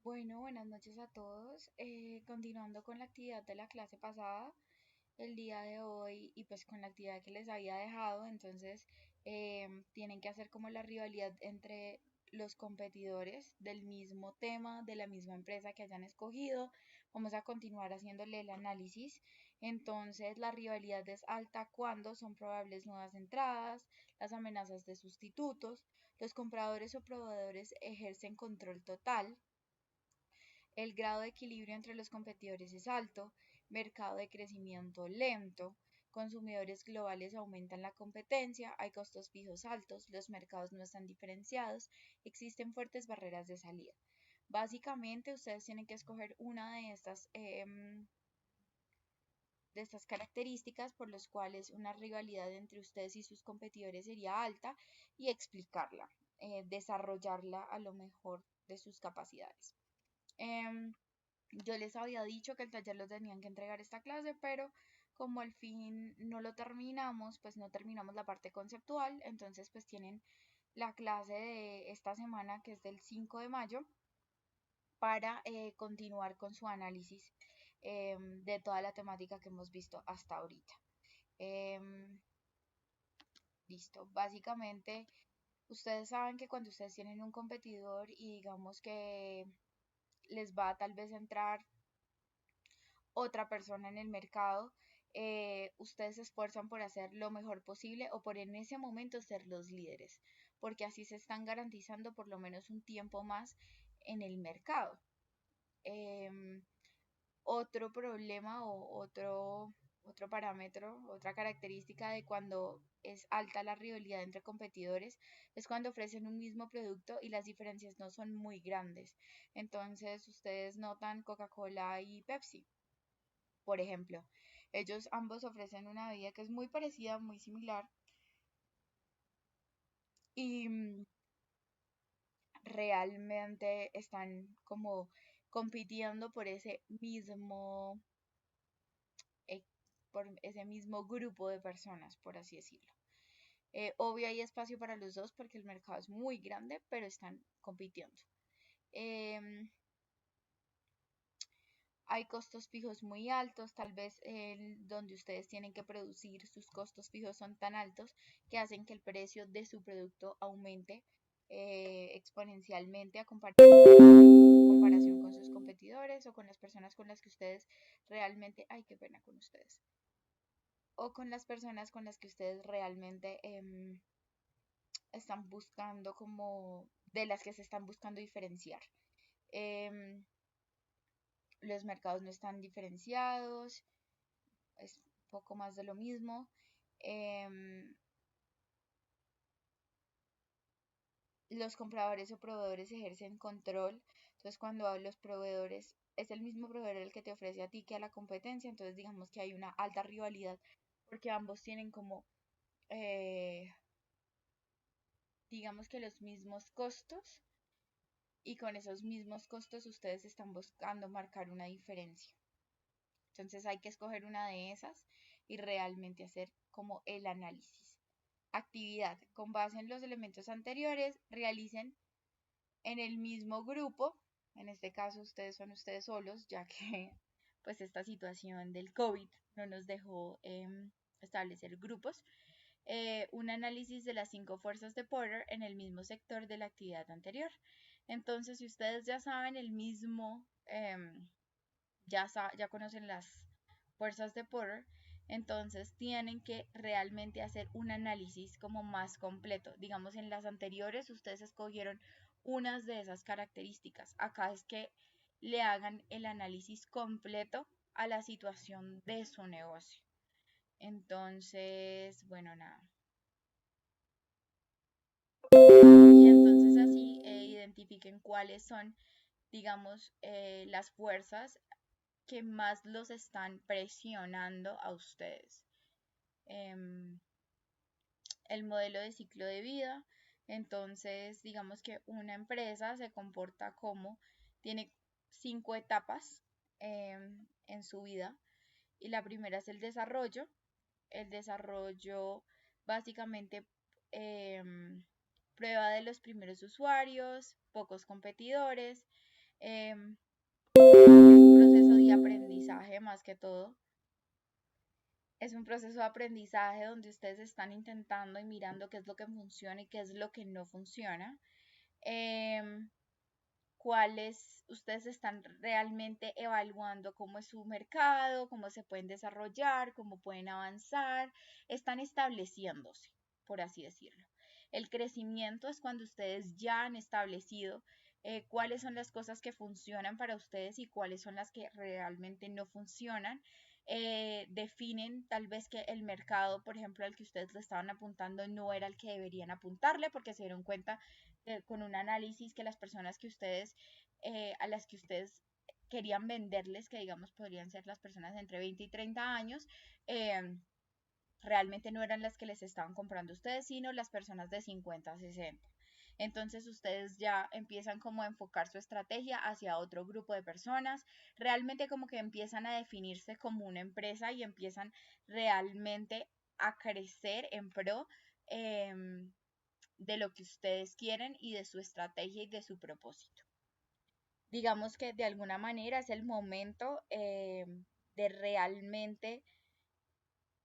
Bueno, buenas noches a todos. Continuando con la actividad de la clase pasada, el día de hoy y pues con la actividad que les había dejado, entonces tienen que hacer como la rivalidad entre los competidores del mismo tema, de la misma empresa que hayan escogido. Vamos a continuar haciéndole el análisis. Entonces, la rivalidad es alta cuando son probables nuevas entradas, las amenazas de sustitutos, los compradores o proveedores ejercen control total, el grado de equilibrio entre los competidores es alto, mercado de crecimiento lento, consumidores globales aumentan la competencia, hay costos fijos altos, los mercados no están diferenciados, existen fuertes barreras de salida. Básicamente, ustedes tienen que escoger una de estas características por las cuales una rivalidad entre ustedes y sus competidores sería alta y explicarla, desarrollarla a lo mejor de sus capacidades. Yo les había dicho que el taller lo tenían que entregar esta clase, pero como al fin no lo terminamos, pues no terminamos la parte conceptual, entonces pues tienen la clase de esta semana que es del 5 de mayo para continuar con su análisis de toda la temática que hemos visto hasta ahorita. Em, Listo, básicamente ustedes saben que cuando ustedes tienen un competidor y digamos que les va tal vez a entrar otra persona en el mercado, ustedes se esfuerzan por hacer lo mejor posible o por en ese momento ser los líderes, porque así se están garantizando por lo menos un tiempo más en el mercado. Em, Otro problema o otro parámetro, otra característica de cuando es alta la rivalidad entre competidores es cuando ofrecen un mismo producto y las diferencias no son muy grandes. Entonces ustedes notan Coca-Cola y Pepsi, por ejemplo. Ellos ambos ofrecen una bebida que es muy parecida, muy similar y realmente están como compitiendo eh, por ese mismo grupo de personas, por así decirlo. Obvio hay espacio para los dos porque el mercado es muy grande, pero están compitiendo. Em, Hay costos fijos muy altos, tal vez donde ustedes tienen que producir, sus costos fijos son tan altos que hacen que el precio de su producto aumente exponencialmente a comparación con sus competidores o con las personas con las que ustedes realmente, ay, qué pena con ustedes, o con las personas con las que ustedes realmente están buscando como, de las que se están buscando diferenciar. Em, los mercados no están diferenciados, es un poco más de lo mismo. Em, los compradores o proveedores ejercen control. Entonces, cuando los proveedores, es el mismo proveedor el que te ofrece a ti que a la competencia, entonces digamos que hay una alta rivalidad porque ambos tienen como, eh, digamos que los mismos costos y con esos mismos costos ustedes están buscando marcar una diferencia. Entonces hay que escoger una de esas y realmente hacer como el análisis. Actividad. Con base en los elementos anteriores, realicen en el mismo grupo, en este caso ustedes son ustedes solos, ya que pues esta situación del COVID no nos dejó establecer grupos, un análisis de las 5 fuerzas de Porter en el mismo sector de la actividad anterior. Entonces, si ustedes ya saben el mismo, ya conocen las fuerzas de Porter, entonces tienen que realmente hacer un análisis como más completo. Digamos, en las anteriores ustedes escogieron unas de esas características. Acá es que le hagan el análisis completo a la situación de su negocio. Entonces, bueno, nada. Y entonces así identifiquen cuáles son, digamos, las fuerzas que más los están presionando a ustedes. Em, el modelo de ciclo de vida. Entonces, digamos que una empresa se comporta como, tiene 5 etapas en su vida. Y la primera es el desarrollo. El desarrollo básicamente prueba de los primeros usuarios, pocos competidores, Em, es un proceso de aprendizaje más que todo. Es un proceso de aprendizaje donde ustedes están intentando y mirando qué es lo que funciona y qué es lo que no funciona. Em, Cuáles ustedes están realmente evaluando cómo es su mercado, cómo se pueden desarrollar, cómo pueden avanzar, están estableciéndose, por así decirlo. El crecimiento es cuando ustedes ya han establecido cuáles son las cosas que funcionan para ustedes y cuáles son las que realmente no funcionan. Definen tal vez que el mercado, por ejemplo, al que ustedes le estaban apuntando no era el que deberían apuntarle porque se dieron cuenta con un análisis que las personas que ustedes, a las que ustedes querían venderles, que digamos podrían ser las personas de entre 20 y 30 años, realmente no eran las que les estaban comprando a ustedes, sino las personas de 50 a 60. Entonces ustedes ya empiezan como a enfocar su estrategia hacia otro grupo de personas, realmente como que empiezan a definirse como una empresa y empiezan realmente a crecer en pro eh, de lo que ustedes quieren y de su estrategia y de su propósito. Digamos que de alguna manera es el momento de realmente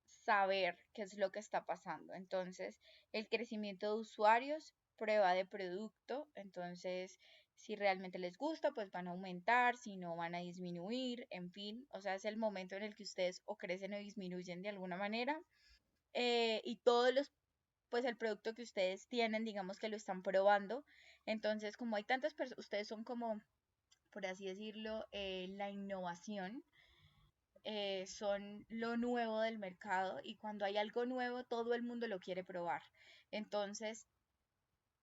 saber qué es lo que está pasando. Entonces, el crecimiento de usuarios, prueba de producto, entonces, si realmente les gusta, pues van a aumentar, si no van a disminuir, en fin, o sea, es el momento en el que ustedes o crecen o disminuyen de alguna manera. Y todos los pues el producto que ustedes tienen, digamos que lo están probando. Entonces, como hay tantas personas, ustedes son como, por así decirlo, la innovación, son lo nuevo del mercado y cuando hay algo nuevo, todo el mundo lo quiere probar. Entonces,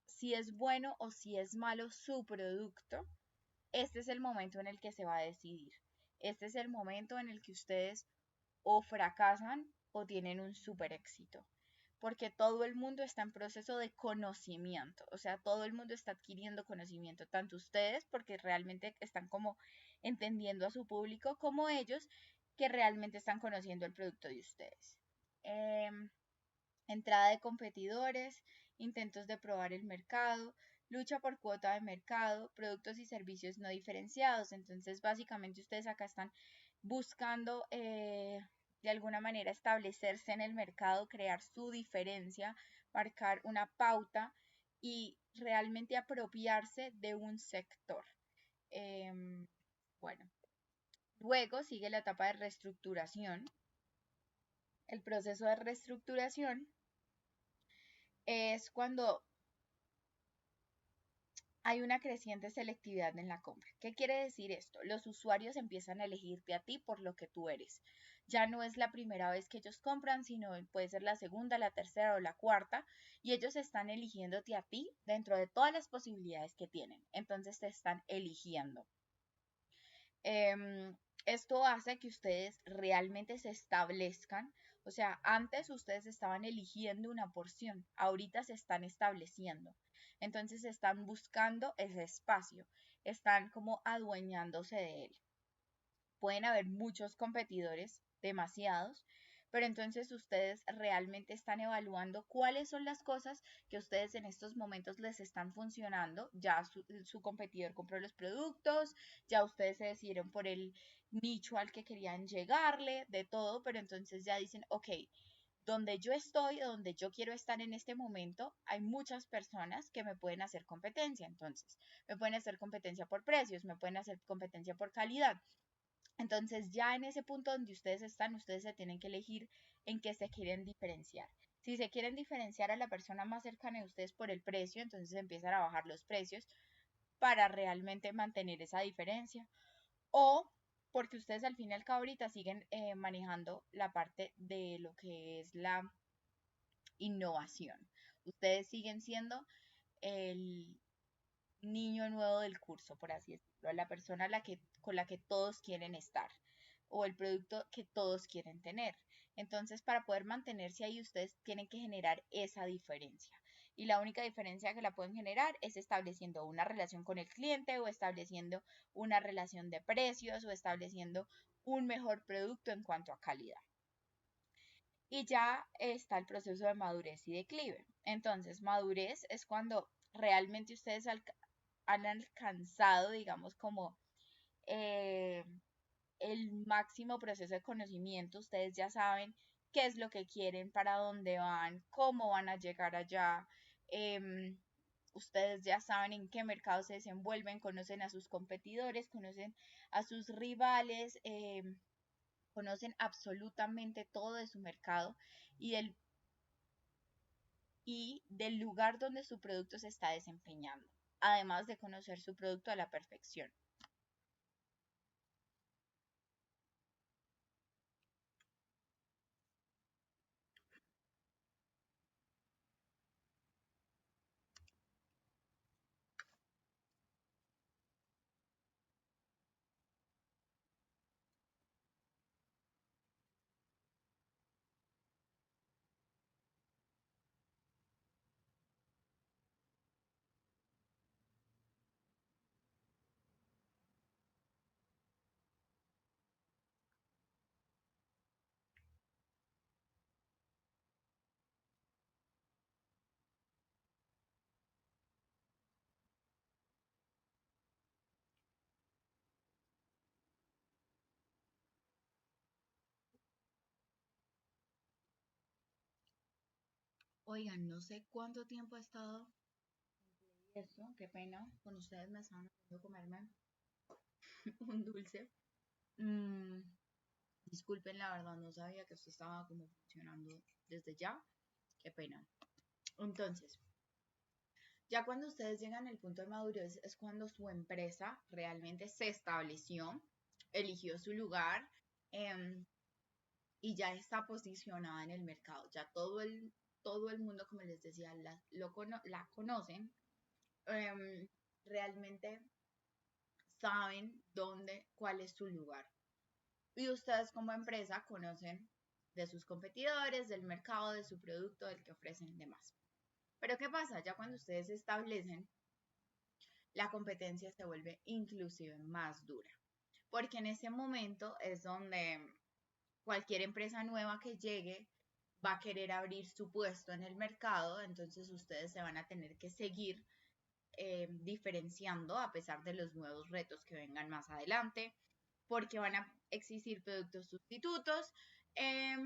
si es bueno o si es malo su producto, este es el momento en el que se va a decidir. Este es el momento en el que ustedes o fracasan o tienen un super éxito, porque todo el mundo está en proceso de conocimiento, o sea, todo el mundo está adquiriendo conocimiento, tanto ustedes, porque realmente están como entendiendo a su público, como ellos, que realmente están conociendo el producto de ustedes. Eh, Entrada de competidores, intentos de probar el mercado, lucha por cuota de mercado, productos y servicios no diferenciados. Entonces, básicamente ustedes acá están buscando de alguna manera establecerse en el mercado, crear su diferencia, marcar una pauta y realmente apropiarse de un sector. Bueno, luego sigue la etapa de reestructuración. El proceso de reestructuración es cuando hay una creciente selectividad en la compra. ¿Qué quiere decir esto? Los usuarios empiezan a elegirte a ti por lo que tú eres. Ya no es la primera vez que ellos compran, sino puede ser la segunda, la tercera o la cuarta, y ellos están eligiéndote a ti dentro de todas las posibilidades que tienen. Entonces te están eligiendo. Esto hace que ustedes realmente se establezcan. O sea, antes ustedes estaban eligiendo una porción, ahorita se están estableciendo. Entonces están buscando ese espacio, están como adueñándose de él. Pueden haber muchos competidores, demasiados, pero entonces ustedes realmente están evaluando cuáles son las cosas que ustedes en estos momentos les están funcionando. Ya su competidor compró los productos, ya ustedes se decidieron por el nicho al que querían llegarle, de todo, pero entonces ya dicen, ok, donde yo estoy, donde yo quiero estar en este momento, hay muchas personas que me pueden hacer competencia. Entonces, me pueden hacer competencia por precios, me pueden hacer competencia por calidad. Entonces ya en ese punto donde ustedes están, ustedes se tienen que elegir en qué se quieren diferenciar. Si se quieren diferenciar a la persona más cercana de ustedes por el precio, entonces empiezan a bajar los precios para realmente mantener esa diferencia. O porque ustedes al fin y al cabo ahorita siguen manejando la parte de lo que es la innovación. Ustedes siguen siendo el niño nuevo del curso, por así decirlo, la persona con la que todos quieren estar o el producto que todos quieren tener. Entonces, para poder mantenerse ahí, ustedes tienen que generar esa diferencia. Y la única diferencia que la pueden generar es estableciendo una relación con el cliente o estableciendo una relación de precios o estableciendo un mejor producto en cuanto a calidad. Y ya está el proceso de madurez y declive. Entonces, madurez es cuando realmente ustedes han alcanzado, digamos, como eh, el máximo proceso de conocimiento. Ustedes ya saben qué es lo que quieren, para dónde van, cómo van a llegar allá. em, Ustedes ya saben en qué mercado se desenvuelven, conocen a sus competidores, conocen a sus rivales, conocen absolutamente todo de su mercado y del lugar donde su producto se está desempeñando, además de conocer su producto a la perfección. Oigan, no sé cuánto tiempo ha estado esto, qué pena, con ustedes me estaban haciendo comerme un dulce. Mm, Disculpen, la verdad, no sabía que esto estaba como funcionando desde ya, qué pena. Entonces, ya cuando ustedes llegan al punto de madurez es cuando su empresa realmente se estableció, eligió su lugar, em, y ya está posicionada en el mercado. Ya todo el mundo, como les decía, la conocen. Realmente saben cuál es su lugar. Y ustedes como empresa conocen de sus competidores, del mercado, de su producto, del que ofrecen y demás. Pero ¿qué pasa? Ya cuando ustedes se establecen, la competencia se vuelve inclusive más dura. Porque en ese momento es donde cualquier empresa nueva que llegue va a querer abrir su puesto en el mercado, entonces ustedes se van a tener que seguir diferenciando a pesar de los nuevos retos que vengan más adelante, porque van a existir productos sustitutos, eh,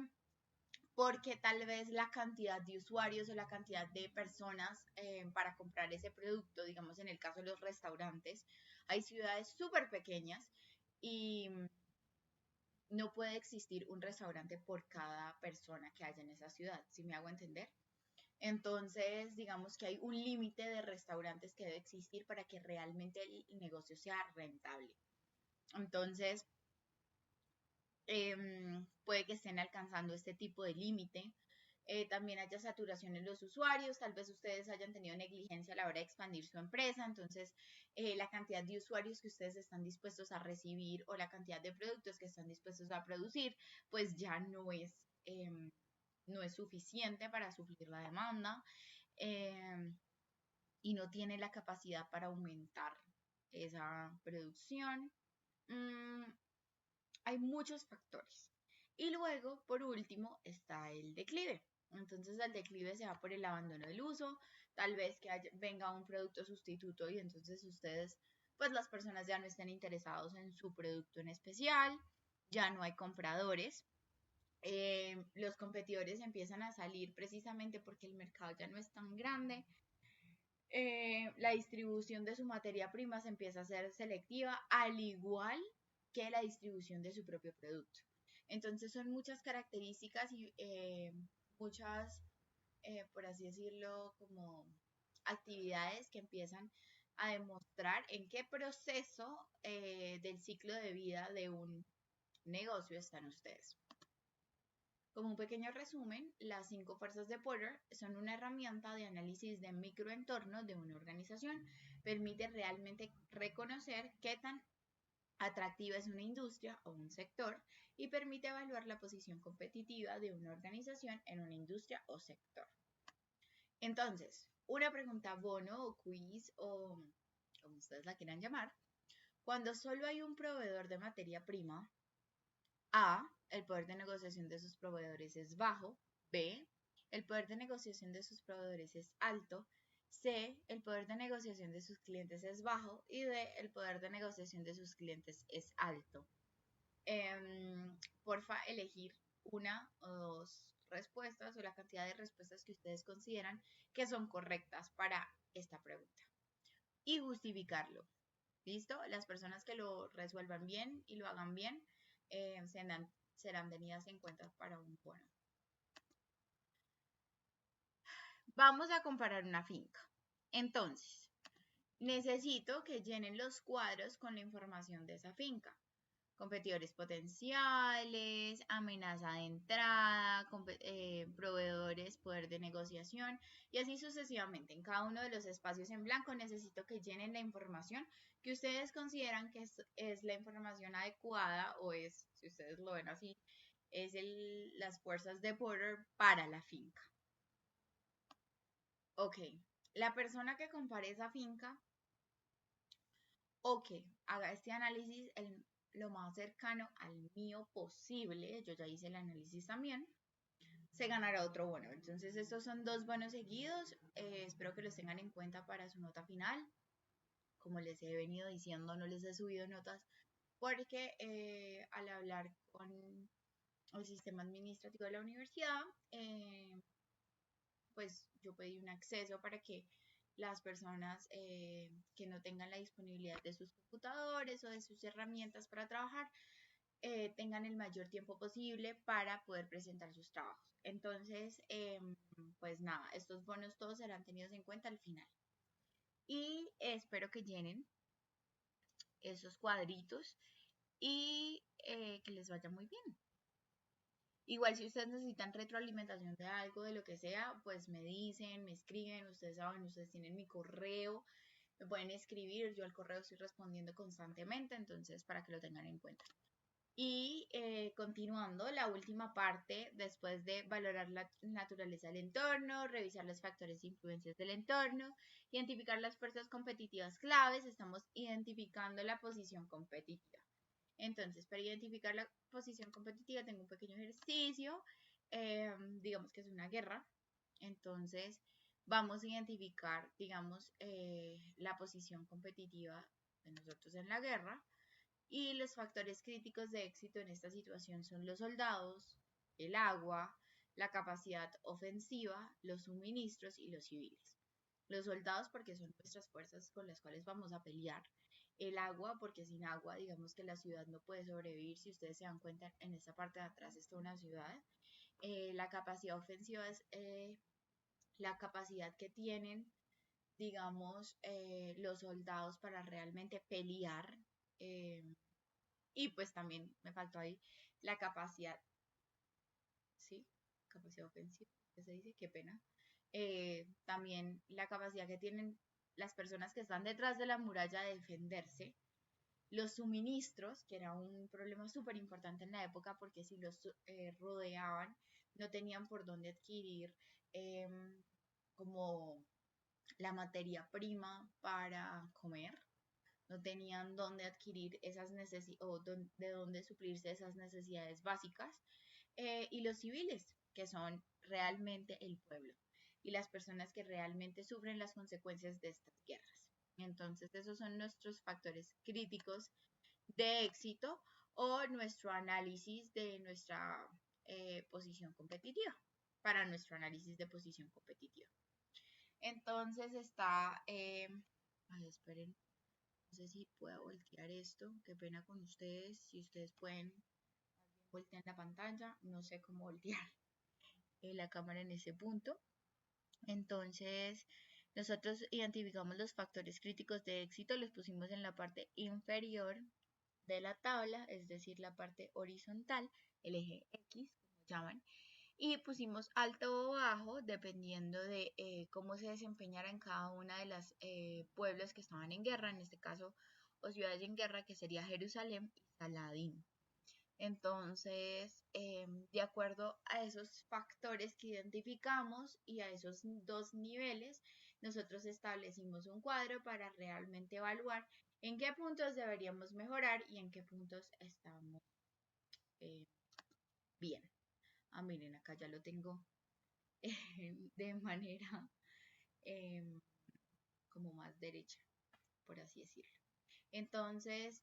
porque tal vez la cantidad de usuarios o la cantidad de personas para comprar ese producto, digamos en el caso de los restaurantes, hay ciudades súper pequeñas y no puede existir un restaurante por cada persona que haya en esa ciudad, ¿sí me hago entender? Entonces, digamos que hay un límite de restaurantes que debe existir para que realmente el negocio sea rentable. Entonces, puede que estén alcanzando este tipo de límite. También haya saturación en los usuarios, tal vez ustedes hayan tenido negligencia a la hora de expandir su empresa, entonces la cantidad de usuarios que ustedes están dispuestos a recibir o la cantidad de productos que están dispuestos a producir, pues ya no es suficiente para suplir la demanda, eh, y no tiene la capacidad para aumentar esa producción. Mm, Hay muchos factores. Y luego, por último, está el declive. Entonces el declive se va por el abandono del uso, tal vez que venga un producto sustituto y entonces ustedes, pues las personas ya no estén interesados en su producto en especial, ya no hay compradores, los competidores empiezan a salir precisamente porque el mercado ya no es tan grande, la distribución de su materia prima se empieza a ser selectiva, al igual que la distribución de su propio producto. Entonces son muchas características y muchas, por así decirlo, como actividades que empiezan a demostrar en qué proceso del ciclo de vida de un negocio están ustedes. Como un pequeño resumen, las 5 fuerzas de Porter son una herramienta de análisis de microentorno de una organización. Permite realmente reconocer qué tan atractiva es una industria o un sector y permite evaluar la posición competitiva de una organización en una industria o sector. Entonces, una pregunta bono o quiz o como ustedes la quieran llamar. Cuando solo hay un proveedor de materia prima, A, el poder de negociación de sus proveedores es bajo. B, el poder de negociación de sus proveedores es alto. C, el poder de negociación de sus clientes es bajo. Y D, el poder de negociación de sus clientes es alto. Porfa, elegir una o dos respuestas o la cantidad de respuestas que ustedes consideran que son correctas para esta pregunta. Y justificarlo. ¿Listo? Las personas que lo resuelvan bien y lo hagan bien serán tenidas en cuenta para un bono. Vamos a comparar una finca. Entonces, necesito que llenen los cuadros con la información de esa finca. Competidores potenciales, amenaza de entrada, proveedores, poder de negociación y así sucesivamente. En cada uno de los espacios en blanco necesito que llenen la información que ustedes consideran que es la información adecuada o es, si ustedes lo ven así, es las fuerzas de Porter para la finca. Ok, la persona que compare esa finca o que haga este análisis lo más cercano al mío posible, yo ya hice el análisis también, se ganará otro bono. Entonces estos son dos bonos seguidos, espero que los tengan en cuenta para su nota final. Como les he venido diciendo, no les he subido notas porque al hablar con el sistema administrativo de la universidad, pues yo pedí un acceso para que las personas que no tengan la disponibilidad de sus computadores o de sus herramientas para trabajar tengan el mayor tiempo posible para poder presentar sus trabajos. Entonces, pues nada, estos bonos todos serán tenidos en cuenta al final. Y espero que llenen esos cuadritos y que les vaya muy bien. Igual si ustedes necesitan retroalimentación de algo, de lo que sea, pues me dicen, me escriben, ustedes saben, ustedes tienen mi correo, me pueden escribir, yo al correo estoy respondiendo constantemente, entonces para que lo tengan en cuenta. Y continuando, la última parte, después de valorar la naturaleza del entorno, revisar los factores e influencias del entorno, identificar las fuerzas competitivas claves, estamos identificando la posición competitiva. Entonces, para identificar la posición competitiva tengo un pequeño ejercicio, digamos que es una guerra, entonces vamos a identificar, digamos, la posición competitiva de nosotros en la guerra y los factores críticos de éxito en esta situación son los soldados, el agua, la capacidad ofensiva, los suministros y los civiles. Los soldados porque son nuestras fuerzas con las cuales vamos a pelear. El agua porque sin agua digamos que la ciudad no puede sobrevivir. Si ustedes se dan cuenta en esta parte de atrás está una ciudad. La capacidad ofensiva es la capacidad que tienen digamos los soldados para realmente pelear. Y pues también me faltó ahí la capacidad, ¿sí? Capacidad ofensiva, ¿qué se dice? Qué pena. También la capacidad que tienen las personas que están detrás de la muralla de defenderse, los suministros, que era un problema súper importante en la época porque si los rodeaban no tenían por dónde adquirir como la materia prima para comer, no tenían dónde adquirir esas necesidades o de dónde suplirse esas necesidades básicas, y los civiles, que son realmente el pueblo y las personas que realmente sufren las consecuencias de estas guerras. Entonces, esos son nuestros factores críticos de éxito o nuestro análisis de nuestra posición competitiva, para nuestro análisis de posición competitiva. Entonces está, ay, esperen, no sé si puedo voltear esto, qué pena con ustedes, si ustedes pueden voltear la pantalla, no sé cómo voltear la cámara en ese punto. Entonces, nosotros identificamos los factores críticos de éxito, los pusimos en la parte inferior de la tabla, es decir, la parte horizontal, el eje X, como llaman, y pusimos alto o bajo dependiendo de cómo se desempeñara en cada una de las pueblos que estaban en guerra, en este caso, o ciudades en guerra, que sería Jerusalén y Saladín. Entonces, de acuerdo a esos factores que identificamos y a esos dos niveles, nosotros establecimos un cuadro para realmente evaluar en qué puntos deberíamos mejorar y en qué puntos estamos bien. Ah, miren, acá ya lo tengo de manera como más derecha, por así decirlo. Entonces,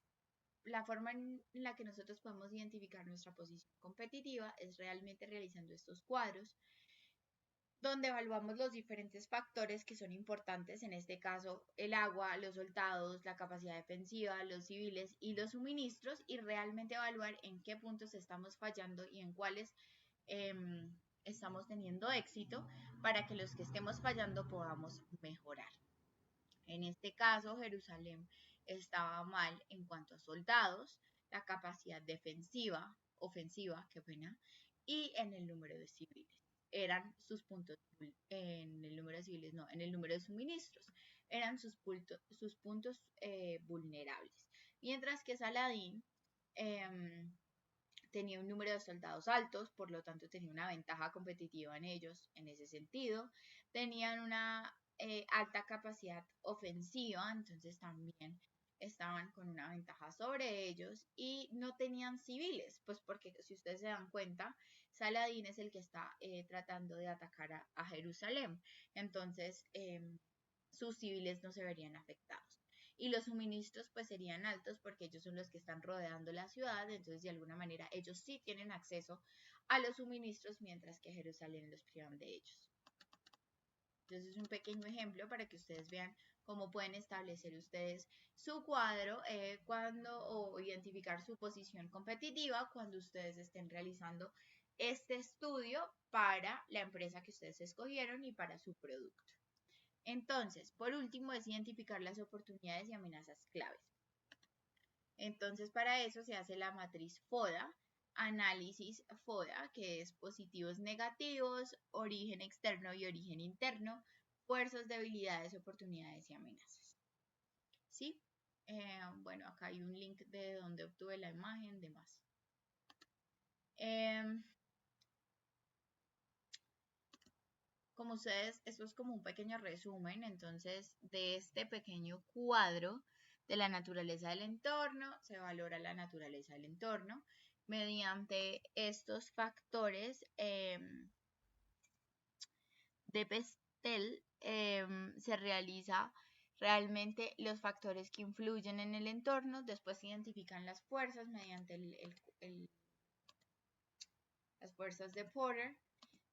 la forma en la que nosotros podemos identificar nuestra posición competitiva es realmente realizando estos cuadros, donde evaluamos los diferentes factores que son importantes, en este caso el agua, los soldados, la capacidad defensiva, los civiles y los suministros, y realmente evaluar en qué puntos estamos fallando y en cuáles eh, estamos teniendo éxito para que los que estemos fallando podamos mejorar. En este caso, Jerusalén estaba mal en cuanto a soldados, la capacidad defensiva, ofensiva, qué pena, y en el número de civiles. Eran sus puntos, en el número de civiles, no, en el número de suministros, eran sus puntos vulnerables. Mientras que Saladín tenía un número de soldados altos, por lo tanto tenía una ventaja competitiva en ellos en ese sentido. Tenían una alta capacidad ofensiva, entonces también estaban con una ventaja sobre ellos y no tenían civiles, pues porque si ustedes se dan cuenta, Saladín es el que está tratando de atacar a Jerusalén, entonces sus civiles no se verían afectados. Y los suministros pues serían altos porque ellos son los que están rodeando la ciudad, entonces de alguna manera ellos sí tienen acceso a los suministros mientras que Jerusalén los privan de ellos. Entonces es un pequeño ejemplo para que ustedes vean cómo pueden establecer ustedes su cuadro o identificar su posición competitiva cuando ustedes estén realizando este estudio para la empresa que ustedes escogieron y para su producto. Entonces, por último, es identificar las oportunidades y amenazas claves. Entonces, para eso se hace la matriz FODA, análisis FODA, que es positivos, negativos, origen externo y origen interno, fuerzas, debilidades, oportunidades y amenazas. ¿Sí? Bueno, acá hay un link de donde obtuve la imagen, demás. Como ustedes, esto es como un pequeño resumen, entonces, de este pequeño cuadro de la naturaleza del entorno, se valora la naturaleza del entorno mediante estos factores de Pestel, se realiza realmente los factores que influyen en el entorno, después se identifican las fuerzas mediante las fuerzas de Porter.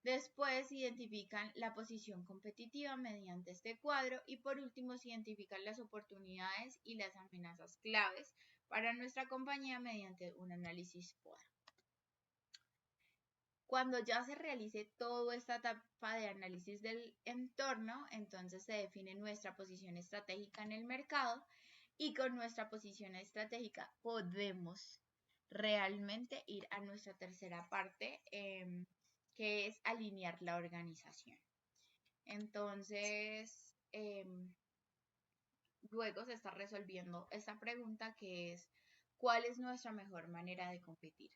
Después se identifican la posición competitiva mediante este cuadro y por último se identifican las oportunidades y las amenazas claves para nuestra compañía mediante un análisis FODA. Cuando ya se realice toda esta etapa de análisis del entorno, entonces se define nuestra posición estratégica en el mercado y con nuestra posición estratégica podemos realmente ir a nuestra tercera parte, que es alinear la organización. Entonces, luego se está resolviendo esta pregunta que es, ¿cuál es nuestra mejor manera de competir?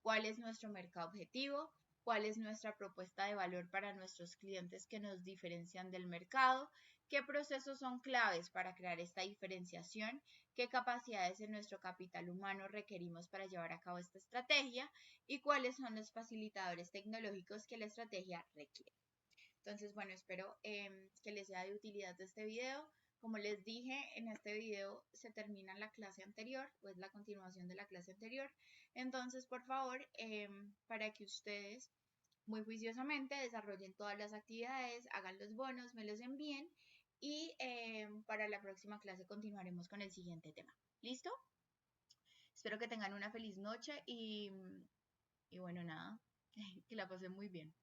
¿Cuál es nuestro mercado objetivo? ¿Cuál es nuestra propuesta de valor para nuestros clientes que nos diferencian del mercado? ¿Qué procesos son claves para crear esta diferenciación? ¿Qué capacidades en nuestro capital humano requerimos para llevar a cabo esta estrategia? ¿Y cuáles son los facilitadores tecnológicos que la estrategia requiere? Entonces, bueno, espero que les sea de utilidad este video. Como les dije, en este video se termina la clase anterior, pues la continuación de la clase anterior. Entonces, por favor, para que ustedes muy juiciosamente desarrollen todas las actividades, hagan los bonos, me los envíen y para la próxima clase continuaremos con el siguiente tema. ¿Listo? Espero que tengan una feliz noche y bueno, nada, que la pasen muy bien.